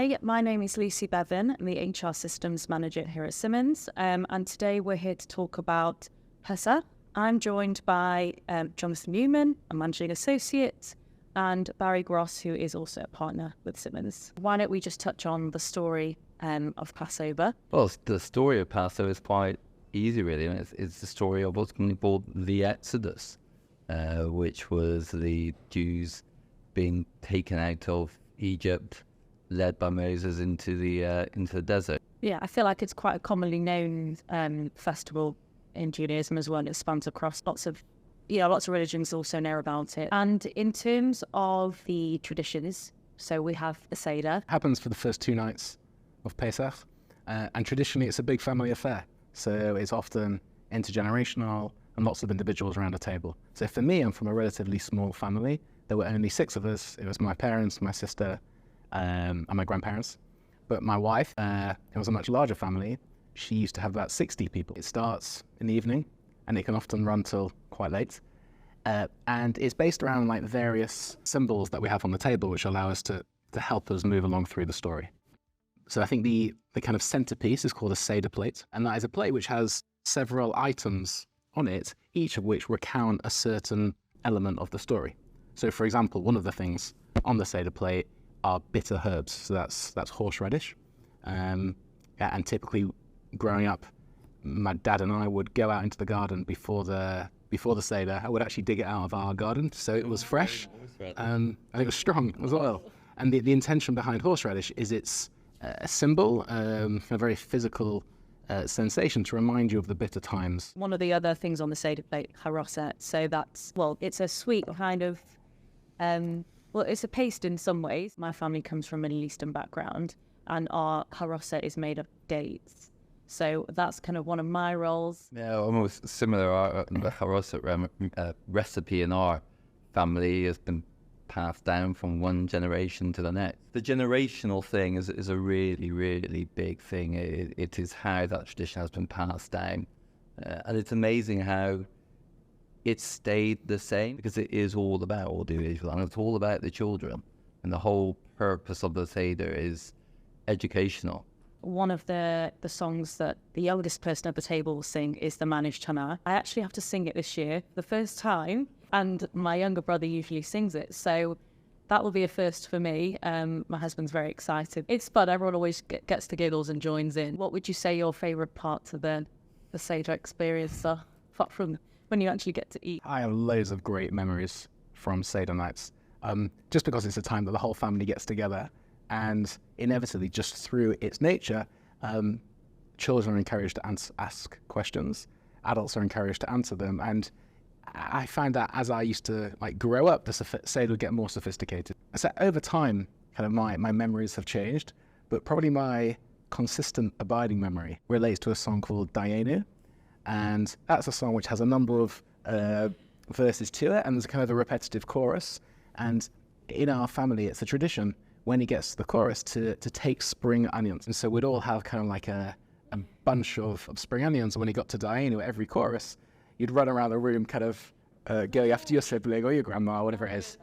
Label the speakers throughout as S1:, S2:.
S1: Hi, my name is Lucy Bevan. I'm the HR Systems Manager here at Simmons, and today we're here to talk about Pesach. I'm joined by Jonathan Newman, a Managing Associate, and Barry Gross, who is also a partner with Simmons. Why don't we just touch on the story of Passover?
S2: Well, the story of Passover is quite easy, really. It's the story of what's called the Exodus, which was the Jews being taken out of Egypt, led by Moses into the desert.
S1: Yeah, I feel like it's quite a commonly known festival in Judaism as well. It spans across lots of religions also know about it. And in terms of the traditions, so we have the Seder.
S3: Happens for the first 2 nights of Pesach, and traditionally it's a big family affair. So it's often intergenerational and lots of individuals around a table. So for me, I'm from a relatively small family. There were only 6 of us. It was my parents, my sister, and my grandparents. But my wife, it was a much larger family. She used to have about 60 people. It starts in the evening, and it can often run till quite late. And it's based around like various symbols that we have on the table, which allow us to help us move along through the story. So I think the kind of centerpiece is called a Seder plate, and that is a plate which has several items on it, each of which recount a certain element of the story. So for example, one of the things on the Seder plate are bitter herbs. So that's horseradish. And typically growing up, my dad and I would go out into the garden before the Seder. I would actually dig it out of our garden, so it was fresh, and it was strong as well. And the intention behind horseradish is it's a symbol, a very physical sensation to remind you of the bitter times.
S1: One of the other things on the Seder plate, haroset. So it's a sweet kind of, it's a paste in some ways. My family comes from a Middle Eastern background, and our haroset is made of dates. So that's kind of one of my roles.
S2: Yeah, almost similar. The haroset recipe in our family has been passed down from one generation to the next. The generational thing is a really, really big thing. It is how that tradition has been passed down. And it's amazing how it stayed the same, because it is all about audiovisual, and it's all about the children. And the whole purpose of the Seder is educational.
S1: One of the songs that the youngest person at the table will sing is the Manish Tana. I actually have to sing it this year, the first time, and my younger brother usually sings it. So that will be a first for me. My husband's very excited. It's fun. Everyone always gets the giggles and joins in. What would you say your favourite parts of the Seder experience are, apart from when you actually get to eat?
S3: I have loads of great memories from Seder nights, just because it's a time that the whole family gets together. And inevitably, just through its nature, children are encouraged to ask questions. Adults are encouraged to answer them. And I find that as I used to grow up, the Seder would get more sophisticated. So over time, kind of my memories have changed, but probably my consistent abiding memory relates to a song called Dayenu. And that's a song which has a number of verses to it, and there's kind of a repetitive chorus. And in our family, it's a tradition when he gets to the chorus to take spring onions. And so we'd all have kind of like a bunch of spring onions. And when he got to Dayenu, every chorus, you'd run around the room kind of going after your sibling or your grandma or whatever it is.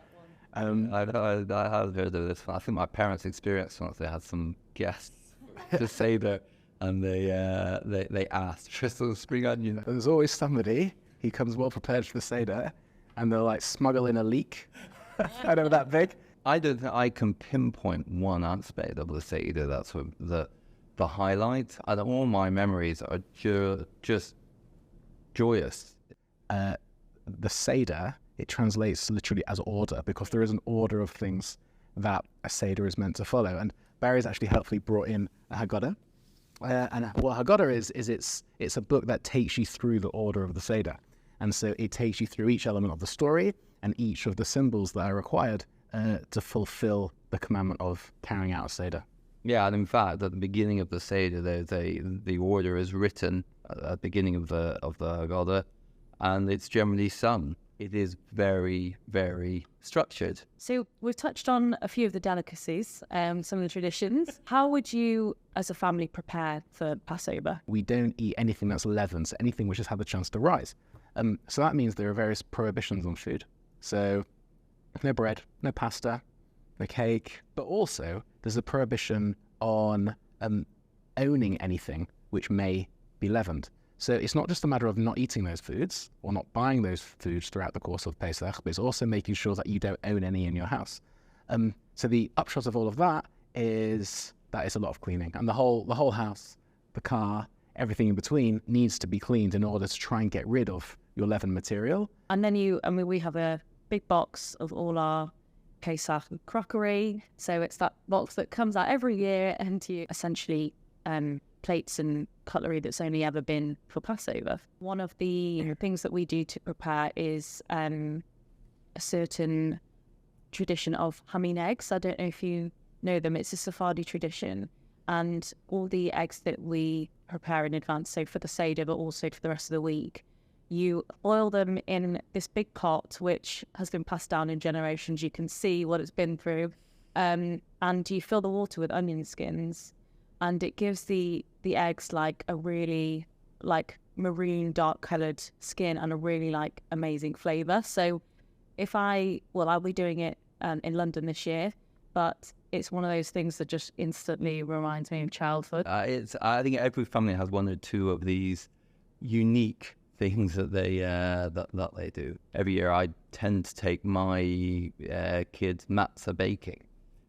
S2: I have heard of this one. I think my parents experienced once. They had some guests to Seder, and they asked for some spring onions.
S3: There's always somebody who comes well prepared for the Seder, and they'll smuggle in a leek. I know that big.
S2: I don't think I can pinpoint one aspect of the Seder that's the highlight. All my memories are just joyous.
S3: The Seder, it translates literally as order, because there is an order of things that a Seder is meant to follow. And Barry's actually helpfully brought in a Haggadah. And what Haggadah is it's a book that takes you through the order of the Seder. And so it takes you through each element of the story and each of the symbols that are required to fulfill the commandment of carrying out a Seder.
S2: Yeah, and in fact, at the beginning of the Seder, the order is written at the beginning of the Haggadah, and it's generally sung. It is very, very structured.
S1: So we've touched on a few of the delicacies, some of the traditions. How would you, as a family, prepare for Passover?
S3: We don't eat anything that's leavened, so anything which has had the chance to rise. So that means there are various prohibitions on food. So no bread, no pasta, the cake, but also there's a prohibition on owning anything which may be leavened. So it's not just a matter of not eating those foods or not buying those foods throughout the course of Pesach, but it's also making sure that you don't own any in your house. So the upshot of all of that is a lot of cleaning, and the whole house, the car, everything in between needs to be cleaned in order to try and get rid of your leavened material.
S1: And then we have a big box of all our Pesach crockery. So it's that box that comes out every year, and you essentially plates and cutlery that's only ever been for Passover. One of the things that we do to prepare is a certain tradition of Hamin eggs. I don't know if you know them. It's a Sephardi tradition, and all the eggs that we prepare in advance, so for the Seder but also for the rest of the week, you boil them in this big pot which has been passed down in generations. You can see what it's been through, and you fill the water with onion skins, and it gives the eggs like a really like maroon dark coloured skin and a really like amazing flavour. So I'll be doing it in London this year, but it's one of those things that just instantly reminds me of childhood.
S2: I think every family has one or two of these unique things that they do. Every year I tend to take my kids matzah baking.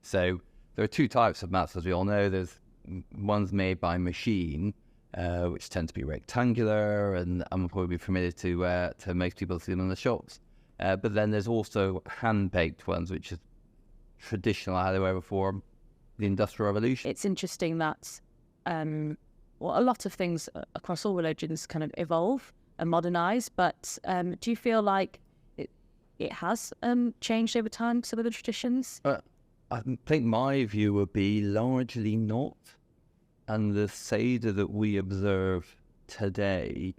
S2: So there are two types of matzah, as we all know. There's ones made by machine, which tend to be rectangular, and I'm probably familiar to most people see them in the shops. But then there's also hand-baked ones, which is traditional how they were before the Industrial Revolution.
S1: It's interesting that a lot of things across all religions kind of evolve and modernise, but do you feel like it has changed over time, some of the traditions?
S2: I think my view would be largely not. And the Seder that we observe today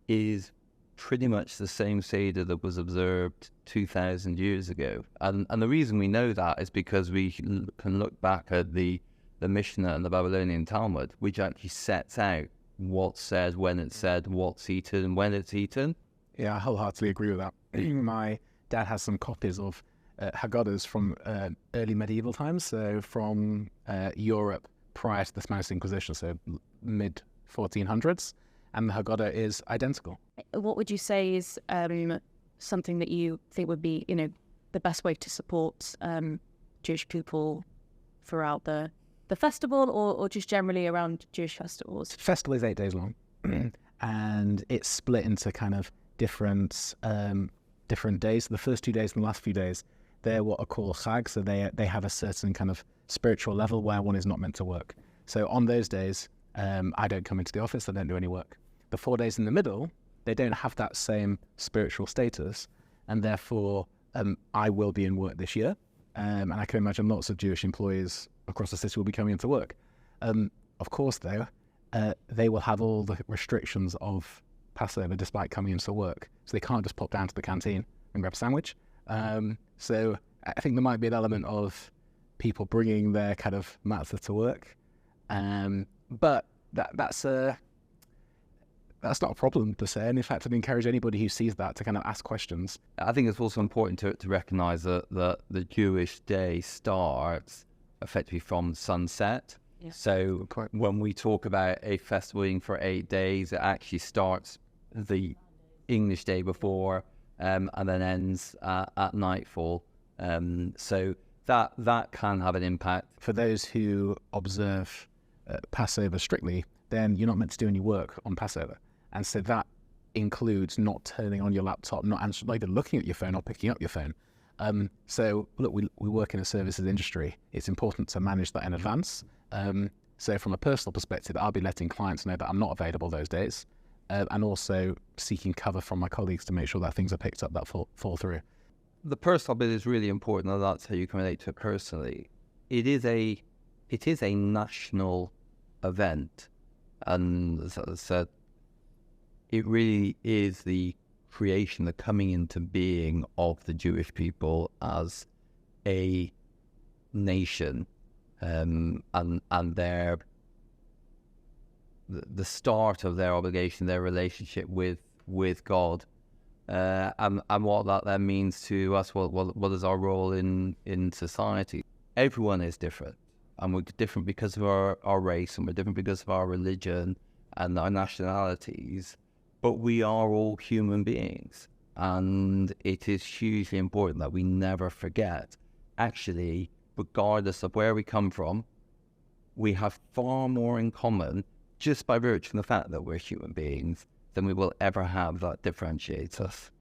S2: is pretty much the same Seder that was observed 2,000 years ago. And the reason we know that is because we can look back at the Mishnah and the Babylonian Talmud, which actually sets out what's said, when it's said, what's eaten, and when it's eaten.
S3: Yeah, I wholeheartedly agree with that. My dad has some copies of Haggadahs from early medieval times, so from Europe prior to the Spanish Inquisition, so mid-1400s, and the Haggadah is identical.
S1: What would you say is something that you think would be, the best way to support Jewish people throughout the festival, or just generally around Jewish festivals?
S3: The festival is 8 days long, and it's split into kind of different days. The first 2 days and the last few days, they're what are called chag, so they have a certain kind of spiritual level where one is not meant to work. So on those days, I don't come into the office, I don't do any work. The 4 days in the middle, they don't have that same spiritual status, and therefore I will be in work this year, and I can imagine lots of Jewish employees across the city will be coming into work. Of course, though, they will have all the restrictions of Passover despite coming into work, so they can't just pop down to the canteen and grab a sandwich. So I think there might be an element of people bringing their kind of matzah to work, but that's not a problem per se, and in fact I'd encourage anybody who sees that to kind of ask questions.
S2: I think it's also important to recognise that the Jewish day starts effectively from sunset.
S1: Yeah.
S2: So when we talk about a festival being for 8 days, it actually starts the English day before and then ends at nightfall. So that can have an impact.
S3: For those who observe Passover strictly, then you're not meant to do any work on Passover. And so that includes not turning on your laptop, not either looking at your phone or picking up your phone. So look, we work in a services industry. It's important to manage that in advance. So from a personal perspective, I'll be letting clients know that I'm not available those days, and also seeking cover from my colleagues to make sure that things are picked up that fall through.
S2: The personal bit is really important, and that's how you can relate to it personally. It is a national event, and as I said, it really is the creation, the coming into being of the Jewish people as a nation, and the start of their obligation, their relationship with God, and what that then means to us. What is our role in society? everyone is different. And we're different because of our race, and we're different because of our religion and our nationalities. But we are all human beings. And it is hugely important that we never forget, actually, regardless of where we come from, we have far more in common just by virtue of the fact that we're human beings than we will ever have that differentiates us.